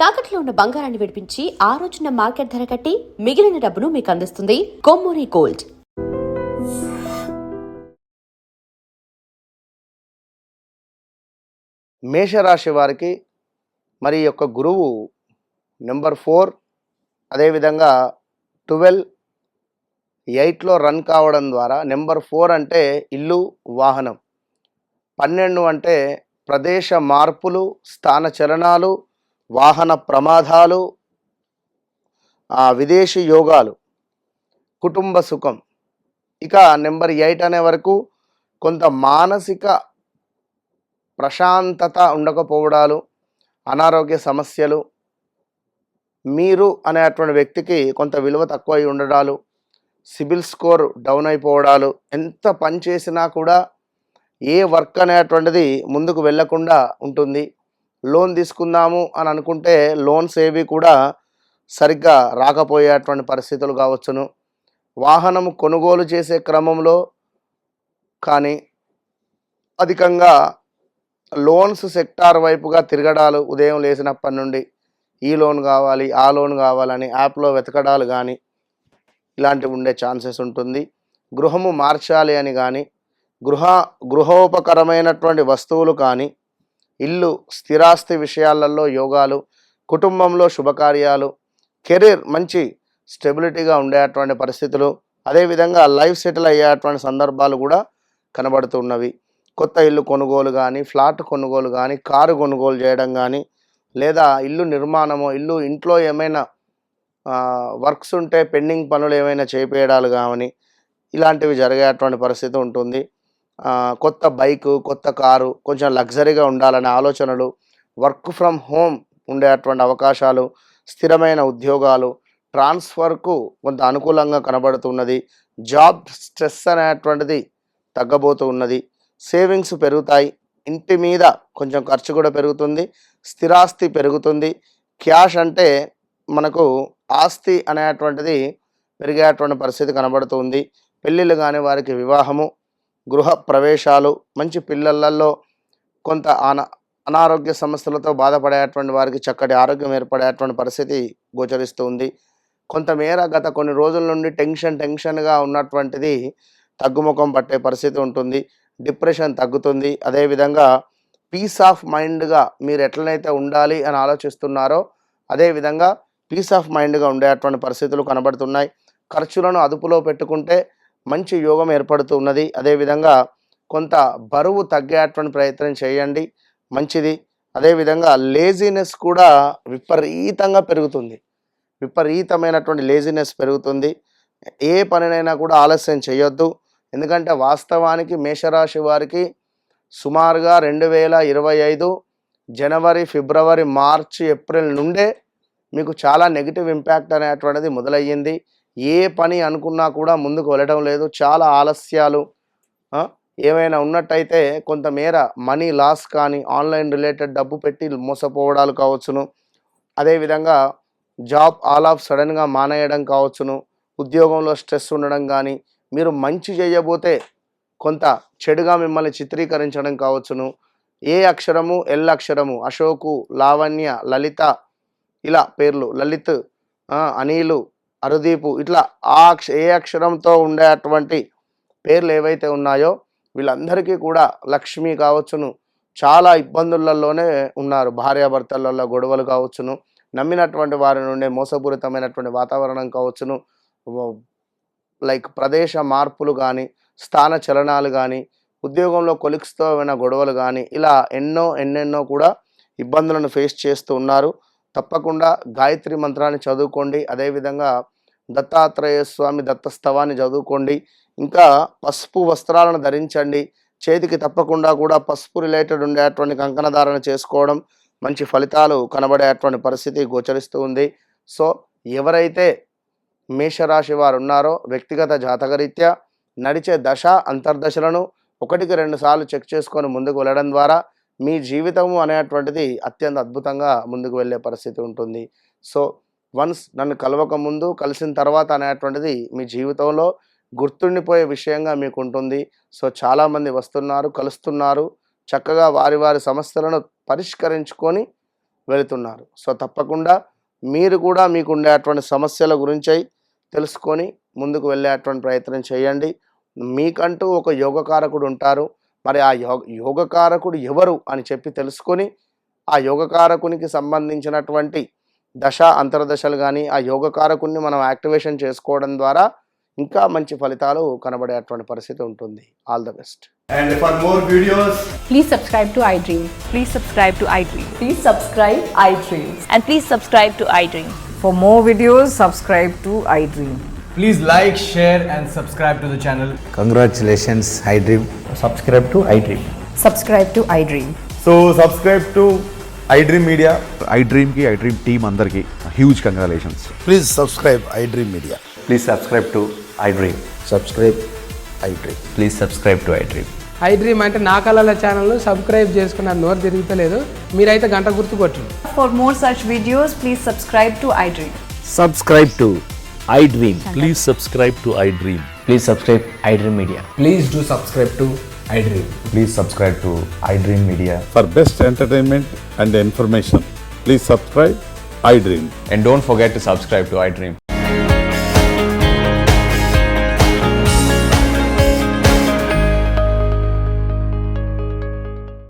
తాకట్లో ఉన్న బంగారాన్ని విడిపించి ఆ రోజున మార్కెట్ ధర కట్టి మిగిలిన డబ్బును మీకు అందిస్తుంది కొమ్మూరి గోల్డ్. మేషరాశి వారికి మరి యొక్క గురువు నెంబర్ 4, అదేవిధంగా 12, 8లో రన్ కావడం ద్వారా నెంబర్ 4 అంటే ఇల్లు వాహనం, 12 అంటే ప్రదేశ మార్పులు, స్థాన చలనాలు, వాహన ప్రమాదాలు, విదేశీ యోగాలు, కుటుంబ సుఖం. ఇక నెంబర్ 8 అనే వరకు కొంత మానసిక ప్రశాంతత ఉండకపోవడాలు, అనారోగ్య సమస్యలు, మీరు అనేటువంటి వ్యక్తికి కొంత విలువ తక్కువై ఉండడాలు, సిబిల్ స్కోర్ డౌన్ అయిపోవడాలు, ఎంత పని చేసినా కూడా ఏ వర్క్ అనేటువంటిది ముందుకు వెళ్ళకుండా ఉంటుంది. లోన్ తీసుకుందాము అని అనుకుంటే లోన్స్ ఏవి కూడా సరిగ్గా రాకపోయేటువంటి పరిస్థితులు కావచ్చును. వాహనము కొనుగోలు చేసే క్రమంలో కానీ అధికంగా లోన్స్ సెక్టార్ వైపుగా తిరగడాలు, ఉదయం లేచినప్పటి నుండి ఈ లోన్ కావాలి, ఆ లోన్ కావాలని యాప్లో వెతకడాలు కానీ ఇలాంటివి ఉండే ఛాన్సెస్ ఉంటుంది. గృహము మార్చాలి అని కానీ, గృహోపకరమైనటువంటి వస్తువులు కానీ, ఇల్లు స్థిరాస్తి విషయాలలో యోగాలు, కుటుంబంలో శుభకార్యాలు, కెరీర్ మంచి స్టెబిలిటీగా ఉండేటువంటి పరిస్థితులు, అదేవిధంగా లైఫ్ సెటిల్ అయ్యేటువంటి సందర్భాలు కూడా కనబడుతున్నవి. కొత్త ఇల్లు కొనుగోలు కానీ, ఫ్లాట్ కొనుగోలు కానీ, కారు కొనుగోలు చేయడం కానీ, లేదా ఇల్లు నిర్మాణము, ఇంట్లో ఏమైనా వర్క్స్ ఉంటే పెండింగ్ పనులు ఏమైనా చేపేయడాలు కానీ ఇలాంటివి జరిగేటువంటి పరిస్థితి ఉంటుంది. కొత్త బైకు, కొత్త కారు, కొంచెం లగ్జరీగా ఉండాలనే ఆలోచనలు, వర్క్ ఫ్రమ్ హోమ్ ఉండేటువంటి అవకాశాలు, స్థిరమైన ఉద్యోగాలు, ట్రాన్స్ఫర్కు కొంత అనుకూలంగా కనబడుతున్నది. జాబ్ స్ట్రెస్ అనేటువంటిది తగ్గబోతూ ఉన్నది. సేవింగ్స్ పెరుగుతాయి. ఇంటి మీద కొంచెం ఖర్చు కూడా పెరుగుతుంది. స్థిరాస్తి పెరుగుతుంది. క్యాష్ అంటే మనకు ఆస్తి అనేటువంటిది పెరిగేటువంటి పరిస్థితి కనబడుతుంది. పెళ్ళిళ్ళు కానీ వారికి వివాహము, గృహ ప్రవేశాలు, మంచి పిల్లలలో కొంత అనారోగ్య సమస్యలతో బాధపడేటువంటి వారికి చక్కటి ఆరోగ్యం ఏర్పడేటువంటి పరిస్థితి గోచరిస్తుంది. కొంతమేర గత కొన్ని రోజుల నుండి టెన్షన్గా ఉన్నటువంటిది తగ్గుముఖం పట్టే పరిస్థితి ఉంటుంది. డిప్రెషన్ తగ్గుతుంది. అదేవిధంగా పీస్ ఆఫ్ మైండ్గా మీరు ఎట్లనైతే ఉండాలి అని ఆలోచిస్తున్నారో అదేవిధంగా పీస్ ఆఫ్ మైండ్గా ఉండేటువంటి పరిస్థితులు కనబడుతున్నాయి. ఖర్చులను అదుపులో పెట్టుకుంటే మంచి యోగం ఏర్పడుతున్నది. అదేవిధంగా కొంత బరువు తగ్గేటువంటి ప్రయత్నం చేయండి, మంచిది. అదేవిధంగా లేజినెస్ కూడా విపరీతంగా పెరుగుతుంది. విపరీతమైనటువంటి లేజినెస్ పెరుగుతుంది. ఏ పనినైనా కూడా ఆలస్యం చేయొద్దు. ఎందుకంటే వాస్తవానికి మేషరాశి వారికి సుమారుగా 2025 జనవరి, ఫిబ్రవరి, మార్చి, ఏప్రిల్ నుండే మీకు చాలా నెగిటివ్ ఇంపాక్ట్ అనేటువంటిది మొదలయ్యింది. ఏ పని అనుకున్నా కూడా ముందుకు వెళ్ళడం లేదు. చాలా ఆలస్యాలు ఏమైనా ఉన్నట్టయితే కొంతమేర మనీ లాస్ కానీ, ఆన్లైన్ రిలేటెడ్ డబ్బు పెట్టి మోసపోవడాలు కావచ్చును. అదేవిధంగా జాబ్ ఆల్ ఆఫ్ సడన్గా మానేయడం కావచ్చును. ఉద్యోగంలో స్ట్రెస్ ఉండడం కానీ, మీరు మంచి చేయబోతే కొంత చెడుగా మిమ్మల్ని చిత్రీకరించడం కావచ్చును. ఏ అక్షరము, ఎల్ అక్షరము, అశోకు, లావణ్య, లలిత ఇలా పేర్లు, లలిత్, అనిలు, అరుదీపు ఇట్లా ఏ అక్షరంతో ఉండేటువంటి పేర్లు ఏవైతే ఉన్నాయో వీళ్ళందరికీ కూడా లక్ష్మి కావచ్చును చాలా ఇబ్బందులలోనే ఉన్నారు. భార్యాభర్తలలో గొడవలు కావచ్చును, నమ్మినటువంటి వారి నుండి మోసపూరితమైనటువంటి వాతావరణం కావచ్చును, లైక్ ప్రదేశ మార్పులు కానీ, స్థాన చలనాలు కానీ, ఉద్యోగంలో కొలిక్స్తో ఏమైనా గొడవలు కానీ ఇలా ఎన్నెన్నో కూడా ఇబ్బందులను ఫేస్ చేస్తూ ఉన్నారు. తప్పకుండా గాయత్రి మంత్రాన్ని చదువుకోండి. అదేవిధంగా దత్తాత్రేయ స్వామి దత్తస్తవాన్ని చదువుకోండి. ఇంకా పసుపు వస్త్రాలను ధరించండి. చేతికి తప్పకుండా కూడా పసుపు రిలేటెడ్ ఉండేటువంటి కంకణధారణ చేసుకోవడం మంచి ఫలితాలు కనబడేటువంటి పరిస్థితి గోచరిస్తూ ఉంది. సో ఎవరైతే మేషరాశి వారు ఉన్నారో వ్యక్తిగత జాతకరీత్యా నడిచే దశ అంతర్దశలను 1-2 సార్లు చెక్ చేసుకొని ముందుకు వెళ్ళడం ద్వారా మీ జీవితము అనేటువంటిది అత్యంత అద్భుతంగా ముందుకు వెళ్ళే పరిస్థితి ఉంటుంది. సో వన్స్ నన్ను కలవక ముందు, కలిసిన తర్వాత అనేటువంటిది మీ జీవితంలో గుర్తుండిపోయే విషయంగా మీకు ఉంటుంది. సో చాలామంది వస్తున్నారు, కలుస్తున్నారు, చక్కగా వారి సమస్యలను పరిష్కరించుకొని వెళుతున్నారు. సో తప్పకుండా మీరు కూడా మీకు ఉండేటువంటి సమస్యల గురించి తెలుసుకొని ముందుకు వెళ్ళేటువంటి ప్రయత్నం చేయండి. మీకంటూ ఒక యోగకారకుడు ఉంటారు. మరి ఆ యోగకారకుడు ఎవరు అని చెప్పి తెలుసుకొని ఆ యోగకారకునికి సంబంధించినటువంటి దశ అంతర్దశలు కానీ ఆ యోగకారకుని మనం యాక్టివేషన్ చేసుకోవడం ద్వారా ఇంకా మంచి ఫలితాలు కనబడేటువంటి పరిస్థితి ఉంటుంది. All the best. And for more videos, Please subscribe to iDream. Please subscribe to iDream. Please subscribe iDream. And please subscribe to iDream. For more videos, subscribe to iDream. please like, share and subscribe to the channel. Congratulations, iDream. Subscribe to iDream. Subscribe to iDream. So subscribe to iDream Media. iDream की iDream team अंदर की huge congratulations. Please subscribe iDream Media. Please subscribe to iDream. Subscribe iDream. Please subscribe to iDream. iDream అంటే నా కళల ఛానల్ను subscribe చేసుకున్నారు, నోరు తిరుగుతలేదు. మీరైతే గంట గుర్తు కొట్టండి. For more such videos, please subscribe to iDream. Subscribe to iDream. Please subscribe to iDream. Please subscribe iDream Media. Please do subscribe to iDream. Please subscribe to iDream Media. For best entertainment and information, please subscribe iDream. And don't forget to subscribe to iDream.